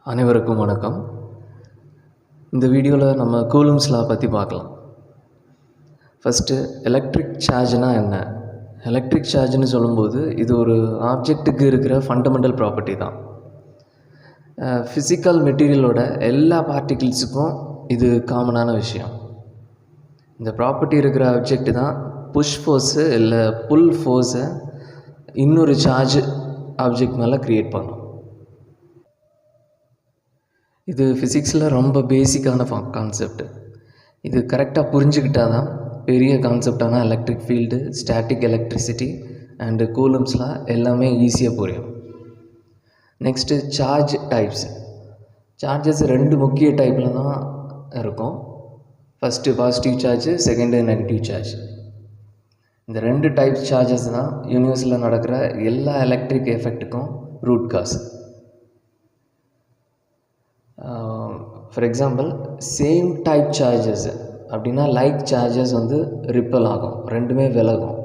அனைவருக்கும் வணக்கம். இந்த வீடியோவில் நம்ம கூலும்ஸ் லா பற்றி பார்க்கலாம். ஃபஸ்ட்டு எலக்ட்ரிக் சார்ஜ்னால் என்ன? எலக்ட்ரிக் சார்ஜ்னு சொல்லும்போது இது ஒரு ஆப்ஜெக்ட்டுக்கு இருக்கிற ஃபண்டமெண்டல் ப்ராப்பர்ட்டி தான். ஃபிசிக்கல் மெட்டீரியலோட எல்லா பார்ட்டிகிள்ஸுக்கும் இது காமனான விஷயம். இந்த ப்ராப்பர்ட்டி இருக்கிற ஆப்ஜெக்ட் தான் புஷ் ஃபோர்ஸு இல்லை புல் ஃபோர்ஸை இன்னொரு சார்ஜ் ஆப்ஜெக்ட் மேலே க்ரியேட் பண்ணும். இது ஃபிசிக்ஸில் ரொம்ப பேசிக்கான கான்செப்ட். இது கரெக்டாக புரிஞ்சுக்கிட்டால் தான் பெரிய கான்செப்டான electric field, static electricity and கூலம்ஸ்லாம் எல்லாமே ஈஸியாக புரியும். Next charge types. சார்ஜஸ் ரெண்டு முக்கிய டைப்பில் தான் இருக்கும். First positive charge, second negative charge. இந்த ரெண்டு டைப்ஸ் சார்ஜஸ் தான் யூனிவர்ஸில் நடக்கிற எல்லா எலக்ட்ரிக் எஃபெக்ட்டுக்கும் root cause. For example same type charges அப்படின்னா லைக் சார்ஜஸ் ரிப்பல் ஆகும், ரெண்டுமே விலகும்.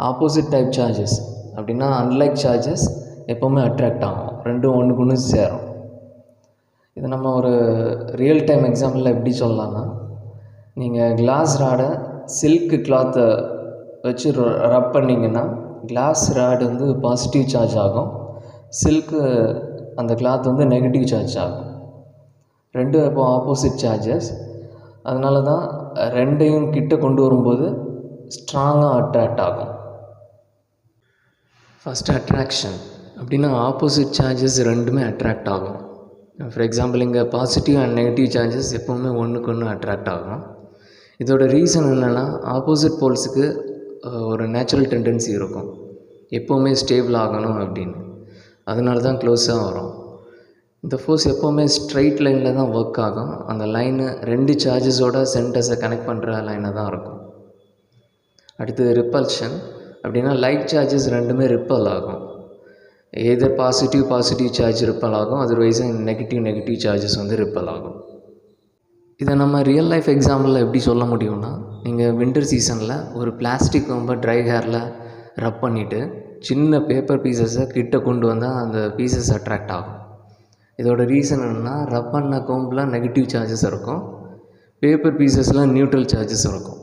ஆப்போசிட் டைப் சார்ஜஸ் அப்படின்னா அன்லைக் சார்ஜஸ் எப்போவுமே அட்ராக்ட் ஆகும், ரெண்டும் ஒன்றுக்கு ஒன்று சேரும். இது நம்ம ஒரு ரியல் டைம் எக்ஸாம்பிளில் எப்படி சொல்லலாம்னா, நீங்கள் கிளாஸ் ராடை சில்க் கிளாத்தை வச்சு ரப் பண்ணிங்கன்னா கிளாஸ் ராடு பாசிட்டிவ் சார்ஜ் ஆகும், சில்க்கு அந்த கிளாத் நெகட்டிவ் சார்ஜ் ஆகும். ரெண்டும் இப்போ ஆப்போசிட் சார்ஜஸ். அதனால தான் ரெண்டையும் கிட்ட கொண்டு வரும்போது ஸ்ட்ராங்காக அட்ராக்ட் ஆகும். ஃபஸ்ட்டு அட்ராக்ஷன் அப்படின்னா ஆப்போசிட் சார்ஜஸ் ரெண்டுமே அட்ராக்ட் ஆகும். ஃபார் எக்ஸாம்பிள் இங்கே பாசிட்டிவ் அண்ட் நெகட்டிவ் சார்ஜஸ் எப்போவுமே ஒன்றுக்கு ஒன்று அட்ராக்ட் ஆகும். இதோட ரீசன் என்னென்னா, ஆப்போசிட் போல்ஸுக்கு ஒரு நேச்சுரல் டெண்டன்சி இருக்கும், எப்போவுமே ஸ்டேபிள் ஆகணும் அப்படின்னு. அதனால தான் க்ளோஸாக வரும். இந்த ஃபோர்ஸ் எப்போவுமே ஸ்ட்ரைட் லைனில் தான் ஒர்க் ஆகும். அந்த லைனு ரெண்டு சார்ஜஸோட சென்டர்ஸை கனெக்ட் பண்ணுற லைனாக தான் இருக்கும். அடுத்தது ரிப்பல்ஷன் அப்படின்னா லைக் சார்ஜஸ் ரெண்டுமே ரிப்பல் ஆகும். எதர் பாசிட்டிவ் சார்ஜ் ரிப்பல் ஆகும், அதர்வைஸ் நெகட்டிவ் சார்ஜஸ் ரிப்பல் ஆகும். இதை நம்ம ரியல் லைஃப் எக்ஸாம்பிளில் எப்படி சொல்ல முடியும்னா, நீங்கள் வின்டர் சீசனில் ஒரு பிளாஸ்டிக் ரொம்ப ட்ரை ஹேரில் ரப் பண்ணிவிட்டு சின்ன பேப்பர் பீசஸை கிட்ட கொண்டு வந்தால் அந்த பீசஸ் அட்ராக்ட் ஆகும். இதோட ரீசன் என்னென்னா, ரப் பண்ண கோம்பில் நெகட்டிவ் சார்ஜஸ் இருக்கும், பேப்பர் பீசஸில் நியூட்ரல் சார்ஜஸ் இருக்கும்.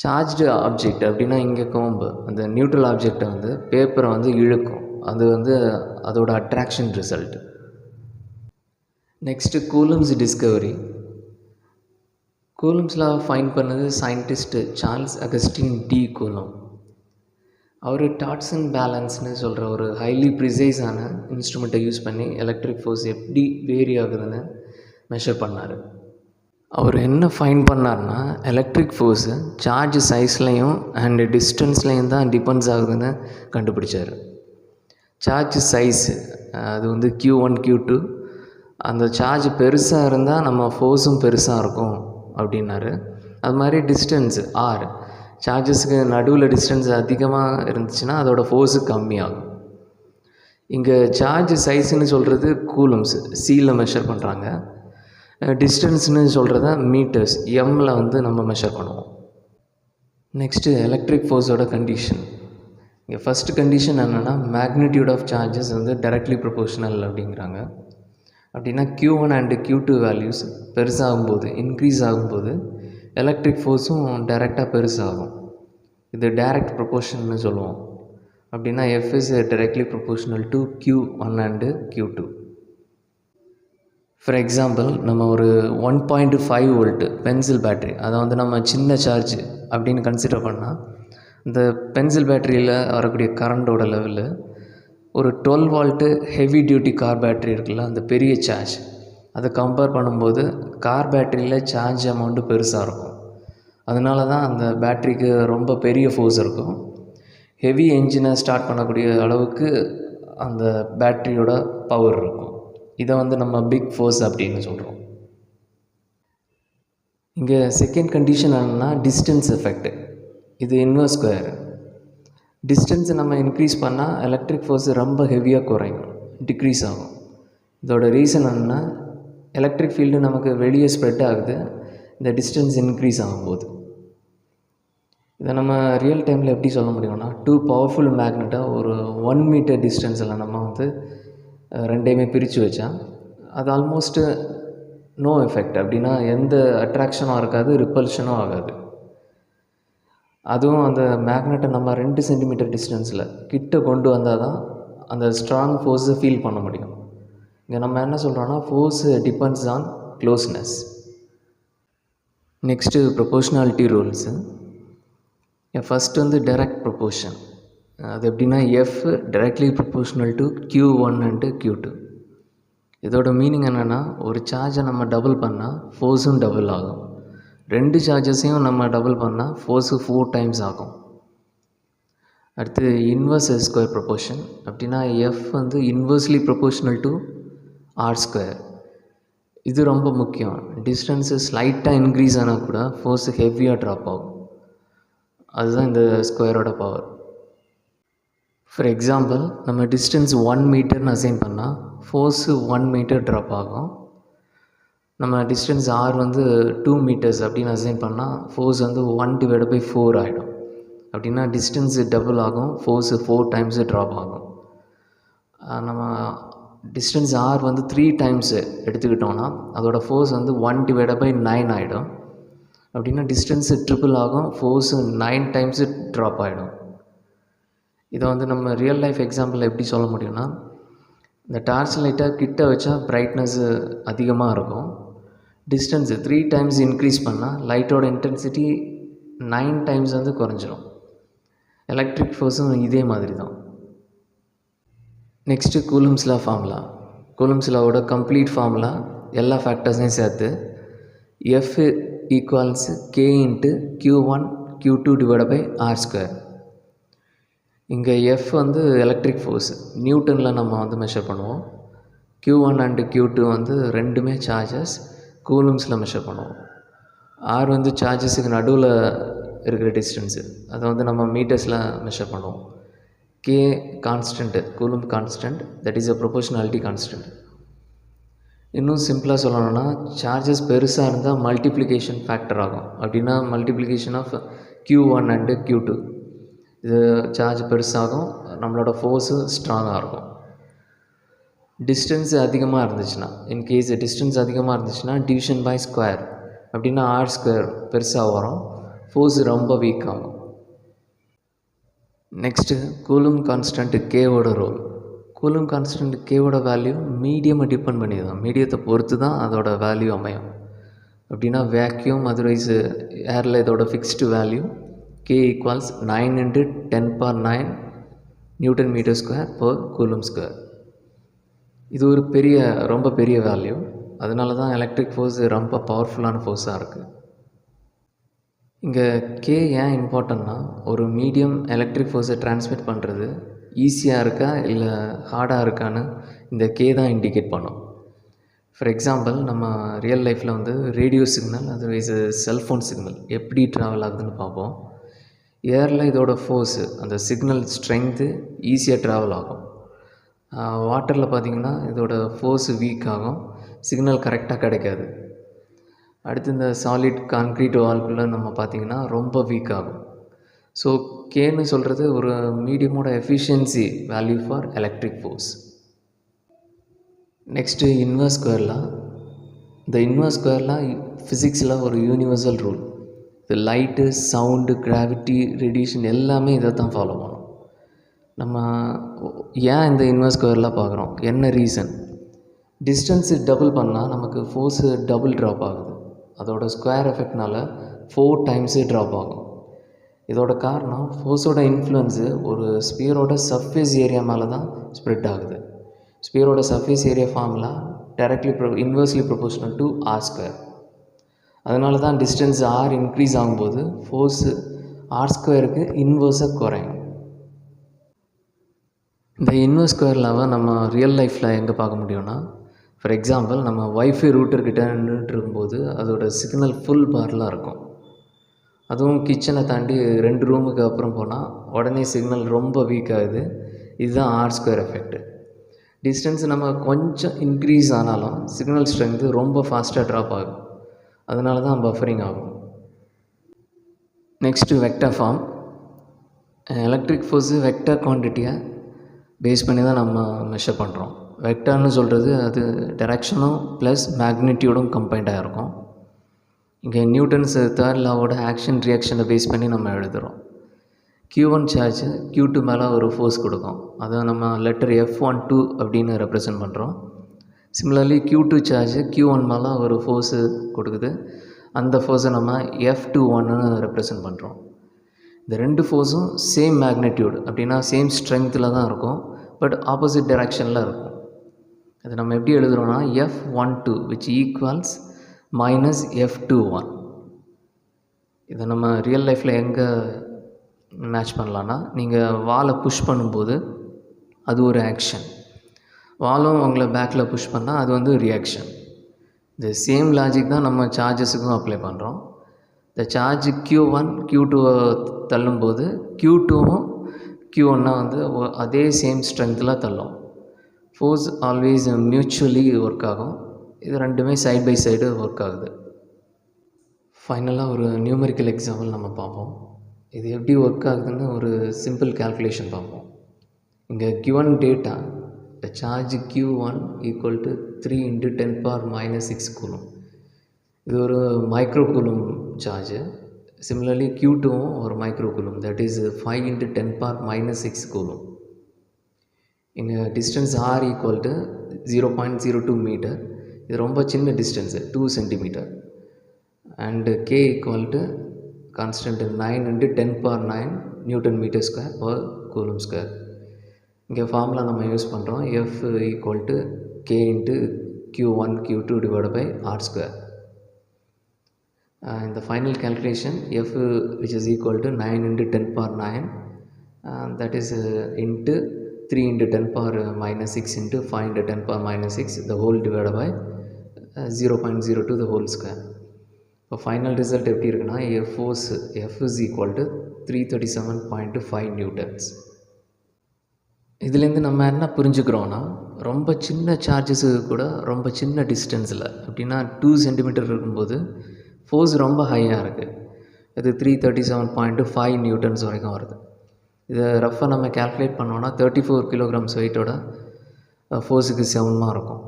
சார்ஜ்டு ஆப்ஜெக்ட் அப்படின்னா இங்கே கோம்பு அந்த நியூட்ரல் ஆப்ஜெக்டை பேப்பரை இழுக்கும். அது அதோட attraction result. Next coulomb's discovery. கூலம்ஸ்லாம் ஃபைண்ட் பண்ணது scientist Charles Augustin de Coulomb. அவர் டாட்சன் பேலன்ஸ்னு சொல்கிற ஒரு ஹைலி ப்ரிசைஸான இன்ஸ்ட்ருமெண்ட்டை யூஸ் பண்ணி எலக்ட்ரிக் ஃபோர்ஸ் எப்படி வேரி ஆகுதுன்னு மெஷர் பண்ணார். அவர் என்ன ஃபைண்ட் பண்ணார்னா, எலக்ட்ரிக் ஃபோர்ஸு சார்ஜ் சைஸ்லையும் அண்டு டிஸ்டன்ஸ்லையும் தான் டிபெண்ட்ஸ் ஆகுதுன்னு கண்டுபிடிச்சார். சார்ஜ் சைஸு அது Q1 Q2, அந்த சார்ஜ் பெருசாக இருந்தால் நம்ம ஃபோர்ஸும் பெருசாக இருக்கும் அப்படின்னாரு. அது மாதிரி டிஸ்டன்ஸு ஆர், சார்ஜஸுக்கு நடுவில் டிஸ்டன்ஸ் அதிகமாக இருந்துச்சுன்னா அதோடய ஃபோர்ஸு கம்மியாகும். இங்கே சார்ஜ் சைஸுன்னு சொல்கிறது கூலம்ஸ், சியில் மெஷர் பண்ணுறாங்க. டிஸ்டன்ஸ்னு சொல்கிறத மீட்டர்ஸ், எம்மில் நம்ம மெஷர் பண்ணுவோம். நெக்ஸ்ட்டு எலக்ட்ரிக் ஃபோர்ஸோட கண்டிஷன். இங்கே ஃபஸ்ட்டு கண்டிஷன் என்னென்னா, magnitude of charges directly proportional அப்படிங்கிறாங்க. அப்படின்னா Q1 அண்டு Q2 வேல்யூஸ் பெருசாகும்போது, இன்க்ரீஸ் ஆகும்போது எலக்ட்ரிக் ஃபோர்ஸும் டைரெக்டாக பெருசாகும். இது டைரக்ட் ப்ரொபோர்ஷன்னு சொல்லுவோம். அப்படின்னா F is directly proportional to Q1 and Q2. For example, நம்ம ஒரு 1.5 வோல்ட்டு பென்சில் பேட்ரி, அதை நம்ம சின்ன சார்ஜ் அப்படின்னு கன்சிடர் பண்ணால், இந்த பென்சில் பேட்டரியில் வரக்கூடிய கரண்டோட லெவலு ஒரு 12 volt heavy duty car battery இருக்குல்ல, அந்த பெரிய சார்ஜ், அதை கம்பேர் பண்ணும்போது கார் பேட்டரியில் சார்ஜ் அமௌண்ட்டு பெருசாக இருக்கும். அதனால தான் அந்த பேட்ரிக்கு ரொம்ப பெரிய ஃபோர்ஸ் இருக்கும். ஹெவி என்ஜினை ஸ்டார்ட் பண்ணக்கூடிய அளவுக்கு அந்த பேட்ரியோட பவர் இருக்கும். இதை நம்ம பிக் ஃபோர்ஸ் அப்படின்னு சொல்கிறோம். இங்கே செகண்ட் கண்டிஷன் என்னென்னா டிஸ்டன்ஸ் எஃபெக்ட். இது இன்வர்ஸ் ஸ்கொயர். டிஸ்டன்ஸை நம்ம இன்க்ரீஸ் பண்ணால் எலக்ட்ரிக் ஃபோர்ஸ் ரொம்ப ஹெவியாக குறையும், டிக்ரீஸ் ஆகும். இதோட ரீசன் என்னென்னா, எலக்ட்ரிக் ஃபீல்டு நமக்கு வெளியே ஸ்ப்ரெட் ஆகுது இந்த டிஸ்டன்ஸ் இன்க்ரீஸ் ஆகும்போது. இதை நம்ம ரியல் டைமில் எப்படி சொல்ல முடியும்னா, 2 பவர்ஃபுல் மேக்னெட்டை ஒரு 1 மீட்டர் டிஸ்டன்ஸில் நம்ம ரெண்டையுமே பிரித்து வச்சா அது ஆல்மோஸ்ட்டு நோ எஃபெக்ட். அப்படின்னா எந்த அட்ராக்ஷனும் இருக்காது, ரிப்பல்ஷனும் ஆகாது. அதுவும் அந்த மேக்னெட்டை நம்ம 2 சென்டிமீட்டர் டிஸ்டன்ஸில் கிட்ட கொண்டு வந்தால் தான் அந்த ஸ்ட்ராங் ஃபோர்ஸை ஃபீல் பண்ண முடியும். இங்கே நம்ம என்ன சொல்கிறோன்னா, force depends on closeness. Next proportionality rules. First வந்து டைரக்ட் ப்ரொபோர்ஷன். அது எப்படின்னா, F directly proportional to Q1 and Q2. இதோட மீனிங் என்னென்னா, ஒரு சார்ஜை நம்ம டபுள் பண்ணால் ஃபோர்ஸும் டபுள் ஆகும். 2 சார்ஜஸையும் நம்ம டபுள் பண்ணால் ஃபோர்ஸு 4 டைம்ஸ் ஆகும். அடுத்து இன்வர்ஸ் ஸ்கொயர் ப்ரொபோர்ஷன். அப்படின்னா எஃப் வந்து இன்வர்ஸ்லி ப்ரொபோஷ்னல் டு R². இது ரொம்ப முக்கியம். டிஸ்டன்ஸு ஸ்லைட்டாக இன்க்ரீஸ் ஆனால் கூட ஃபோர்ஸு ஹெவியாக ட்ராப் ஆகும். அதுதான் இந்த ஸ்கொயரோட பவர். ஃபார் எக்ஸாம்பிள், நம்ம டிஸ்டன்ஸ் 1 மீட்டர்னு அசைன் பண்ணால் ஃபோர்ஸு 1 மீட்டர் ட்ராப் ஆகும். நம்ம டிஸ்டன்ஸ் R வந்து 2 மீட்டர்ஸ் அப்படின்னு அசைன் பண்ணால் ஃபோர்ஸ் வந்து 1/4 ஆகிடும். அப்படின்னா டிஸ்டன்ஸு டபுள் ஆகும், ஃபோர்ஸு 4 டைம்ஸு ட்ராப் ஆகும். நம்ம டிஸ்டன்ஸ் R வந்து 3 டைம்ஸு எடுத்துக்கிட்டோன்னா அதோட ஃபோர்ஸ் வந்து 1/9 ஆகிடும். அப்படின்னா டிஸ்டன்ஸு ட்ரிபிள் ஆகும், ஃபோர்ஸு 9 டைம்ஸு ட்ராப் ஆகிடும். இதை வந்து நம்ம ரியல் லைஃப் எக்ஸாம்பிள் எப்படி சொல்ல முடியும்னா, இந்த டார்ச் லைட்டை கிட்ட வச்சா பிரைட்னஸ்ஸு அதிகமாக இருக்கும். டிஸ்டன்ஸு 3 டைம்ஸ் இன்க்ரீஸ் பண்ணால் லைட்டோட இன்டென்சிட்டி 9 டைம்ஸ் வந்து குறைஞ்சிரும். எலக்ட்ரிக் ஃபோர்ஸும் இதே மாதிரி தான். Next coulomb's law formula. Coulomb's லாவோட கம்ப்ளீட் ஃபார்முலா எல்லா ஃபேக்டர்ஸையும் சேர்த்து F equals K into Q1 Q2/R². இங்கே F வந்து எலக்ட்ரிக் ஃபோர்ஸ், நியூட்டனில் நம்ம வந்து மெஷர் பண்ணுவோம். Q1 அண்டு Q2 வந்து ரெண்டுமே சார்ஜஸ், கூலும்ஸில் மெஷர் பண்ணுவோம். R வந்து சார்ஜஸுக்கு நடுவில் இருக்கிற டிஸ்டன்ஸு, அதை வந்து நம்ம மீட்டர்ஸில் மெஷர் பண்ணுவோம். K constant, coulomb constant, that is a proportionality constant. இன்னும் சிம்பிளாக சொல்லணும்னா, சார்ஜஸ் பெருசாக இருந்தால் மல்டிப்ளிகேஷன் ஃபேக்டர் ஆகும். அப்படின்னா multiplication of Q1 and Q2. இது சார்ஜ் பெருசாகும், நம்மளோட ஃபோர்ஸு ஸ்ட்ராங்காக இருக்கும். டிஸ்டன்ஸ் அதிகமாக இருந்துச்சுன்னா, இன்கேஸ் டிஸ்டன்ஸ் அதிகமாக இருந்துச்சுன்னா டிவிஷன் பை ஸ்கொயர். அப்படின்னா R² பெருசாக வரும், ஃபோர்ஸ் ரொம்ப வீக் ஆகும். நெக்ஸ்ட்டு கூலும் கான்ஸ்டன்ட் Kவோட ரோல். கூலும் கான்ஸ்டன்ட் Kவோட வேல்யூ மீடியமை டிபெண்ட் பண்ணி தான், மீடியத்தை பொறுத்து தான் அதோட வேல்யூ அமையும். அப்படின்னா வேக்யூம் அதர்வைஸ் ஏரில் இதோட fixed value K equals 9 × 10⁹ newton metre square per coulomb square. இது ஒரு ரொம்ப பெரிய வேல்யூ. அதனால தான் எலக்ட்ரிக் ஃபோர்ஸ் ரொம்ப பவர்ஃபுல்லான ஃபோர்ஸாக இருக்குது. இங்கே K ஏன் இம்பார்ட்டன்னா, ஒரு மீடியம் எலக்ட்ரிக் ஃபோர்ஸை ட்ரான்ஸ்மிட் பண்ணுறது ஈஸியாக இருக்கா இல்லை ஹார்டாக இருக்கான்னு இந்த K தான் இண்டிகேட் பண்ணும். ஃபார் எக்ஸாம்பிள், நம்ம ரியல் லைஃப்பில் வந்து radio signal otherwise cellphone signal எப்படி ட்ராவல் ஆகுதுன்னு பார்ப்போம். ஏரில் இதோட ஃபோர்ஸு, அந்த சிக்னல் ஸ்ட்ரென்த்து ஈஸியாக ட்ராவல் ஆகும். வாட்டரில் பார்த்திங்கன்னா இதோட ஃபோர்ஸு வீக் ஆகும், சிக்னல் கரெக்டாக கிடைக்காது. அடுத்து இந்த சாலிட் கான்க்ரீட் வால்குள்ளே நம்ம பார்த்திங்கன்னா ரொம்ப வீக் ஆகும். ஸோ Kன்னு சொல்கிறது ஒரு மீடியமோட efficiency value for electric force. Next inverse square law. இந்த இன்வர்ஸ் ஸ்கொயர் லா ஃபிசிக்ஸில் ஒரு யூனிவர்சல் ரூல். இது லைட்டு, சவுண்டு, கிராவிட்டி, ரேடியேஷன் எல்லாமே இதை தான் ஃபாலோ பண்ணும். நம்ம ஏன் இந்த இன்வர்ஸ் ஸ்கொயர் லா பார்க்குறோம், என்ன ரீசன்? டிஸ்டன்ஸு டபுள் பண்ணால் நமக்கு ஃபோர்ஸு டபுள் ட்ராப் ஆகுது. அதோட ஸ்கொயர் எஃபெக்ட்னால 4 டைம்ஸே ட்ராப் ஆகும். இதோட காரணம் ஃபோர்ஸோட இன்ஃப்ளூயன்ஸு ஒரு ஸ்பியரோட சர்ஃபேஸ் ஏரியா மேலே தான் ஸ்ப்ரெட் ஆகுது. ஸ்பியரோட surface area formula directly inversely proportional to R². அதனால தான் டிஸ்டன்ஸ் R இன்க்ரீஸ் ஆகும்போது ஃபோர்ஸு R² இன்வர்ஸாக குறையும். இந்த இன்வர்ஸ் ஸ்கொயர் லாவை நம்ம ரியல் லைஃப்பில் எங்கே பார்க்க முடியும்னா, ஃபார் எக்ஸாம்பிள், நம்ம வைஃபை ரூட்டர்கிட்ட நின்றுட்டு இருக்கும்போது அதோட சிக்னல் ஃபுல் பாரில் இருக்கும். அதுவும் கிச்சனை தாண்டி 2 ரூமுக்கு அப்புறம் போனால் உடனே சிக்னல் ரொம்ப வீக் ஆகுது. இதுதான் R² எஃபெக்ட். டிஸ்டன்ஸ் நம்ம கொஞ்சம் இன்க்ரீஸ் ஆனாலும் சிக்னல் ஸ்ட்ரென்த்து ரொம்ப ஃபாஸ்ட்டாக ட்ராப் ஆகும். அதனால தான் பஃபரிங் ஆகும். Next vector form. Electric force vector குவான்டிட்டியை பேஸ் பண்ணி தான் நம்ம மெஷர் பண்ணுறோம். வெக்டார்னு சொல்கிறது அது டைரக்ஷனும் ப்ளஸ் மேக்னிட்யூடும் கம்பைண்டாக இருக்கும். இங்கே நியூட்டன்ஸ் தேர்ட் லாவோட ஆக்ஷன் ரியாக்ஷனை பேஸ் பண்ணி நம்ம எழுதுகிறோம். Q1 சார்ஜ் Q2 மேலே ஒரு ஃபோர்ஸ் கொடுக்கும், அதை நம்ம லெட்டர் F12 அப்படின்னு ரெப்ரசன்ட் பண்ணுறோம். சிமிலர்லி Q2 சார்ஜ் Q1 மேலே ஒரு ஃபோர்ஸு கொடுக்குது, அந்த ஃபோர்ஸை நம்ம F21ன்னு ரெப்ரசன்ட் பண்ணுறோம். இந்த ரெண்டு ஃபோர்ஸும் சேம் மேக்னிட்யூட் அப்படின்னா சேம் ஸ்ட்ரென்த்தில் தான் இருக்கும், பட் ஆப்போசிட் டைரக்ஷனில் இருக்கும். அது நம்ம எப்படி எழுதுகிறோன்னா F12 which equals minus F21. இதை நம்ம ரியல் லைஃப்பில் எங்கே மேட்ச் பண்ணலான்னா, நீங்கள் வாலை புஷ் பண்ணும்போது அது ஒரு ஆக்ஷன், வாலும் உங்களை பேக்கில் புஷ் பண்ணால் அது வந்து ரியாக்ஷன். இந்த சேம் லாஜிக் தான் நம்ம சார்ஜஸுக்கும் அப்ளை பண்ணுறோம். இந்த சார்ஜ் Q1 Q2 தள்ளும்போது Q2வும் Q1 வந்து அதே சேம் ஸ்ட்ரென்த்தில் தள்ளும். ஃபோர்ஸ் ஆல்வேஸ் மியூச்சுவலி ஒர்க் ஆகும். இது ரெண்டுமே சைட் பை சைடு ஒர்க் ஆகுது. ஃபைனலாக ஒரு நியூமெரிக்கல் எக்ஸாம்பிள் நம்ம பார்ப்போம். இது எப்படி ஒர்க் ஆகுதுன்னு ஒரு சிம்பிள் கால்குலேஷன் பார்ப்போம். இங்கே given data the charge Q1 equal to 3 × 10⁻⁻6 coulomb. இது ஒரு மைக்ரோ கூலும் சார்ஜ். சிமிலர்லி Q2வும் ஒரு micro coulomb, that is 5 × 10⁻⁻6 coulomb. இங்கே distance R equal to 0.02 metre. இது ரொம்ப சின்ன distance 2 centimetre. And K equal to constant 9 × 10⁻9 newton metre square per coulomb square. இங்கே formula நம்ம யூஸ் பண்ணுறோம், F equal to K × Q1 Q2 divide by R square. இந்த final calculation F which is equal to 9 × 10⁻9 that is into 3 × 10⁻⁻6 into 5 × 10⁻⁻6 the whole divided by 0.02 the whole square. இப்போ final result எப்படி இருக்குன்னா force F is equal to 337.5 Newton's. இதுலேருந்து நம்ம என்ன புரிஞ்சுக்கிறோன்னா, ரொம்ப சின்ன சார்ஜஸுக்கு கூட ரொம்ப சின்ன டிஸ்டன்ஸில் அப்படின்னா 2 சென்டிமீட்டர் இருக்கும்போது ஃபோர்ஸ் ரொம்ப ஹையாக இருக்குது. இது 337.5 நியூட்டன்ஸ் வரைக்கும் வருது. இதை ரஃபாக நம்ம கேல்குலேட் பண்ணோன்னா 34 கிலோகிராம்ஸ் வெயிட்டோட ஃபோர்ஸுக்கு சமமாக இருக்கும்.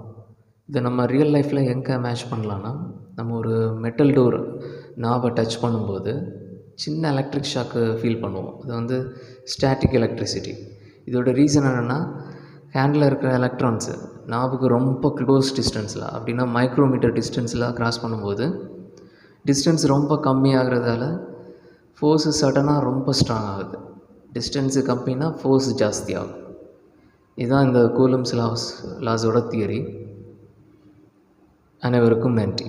இதை நம்ம ரியல் லைஃப்பில் எங்கே மேட்ச் பண்ணலான்னா, நம்ம ஒரு மெட்டல் டோர் நாபை டச் பண்ணும்போது சின்ன எலக்ட்ரிக் ஷாக்கு ஃபீல் பண்ணுவோம். அது வந்து ஸ்டாட்டிக் எலக்ட்ரிசிட்டி. இதோட ரீசன் என்னென்னா, ஹேண்டில் இருக்கிற எலக்ட்ரான்ஸு நாபுக்கு ரொம்ப க்ளோஸ் டிஸ்டன்ஸில் அப்படின்னா மைக்ரோமீட்டர் டிஸ்டன்ஸில் க்ராஸ் பண்ணும்போது டிஸ்டன்ஸ் ரொம்ப கம்மியாகிறதால ஃபோர்ஸு சடனாக ரொம்ப ஸ்ட்ராங் ஆகுது. டிஸ்டன்ஸு கம்மினா ஃபோர்ஸ் ஜாஸ்தி ஆகும். இதுதான் இந்த கூலம்ஸ் லாஸோட தியரி. அனைவருக்கும் நன்றி.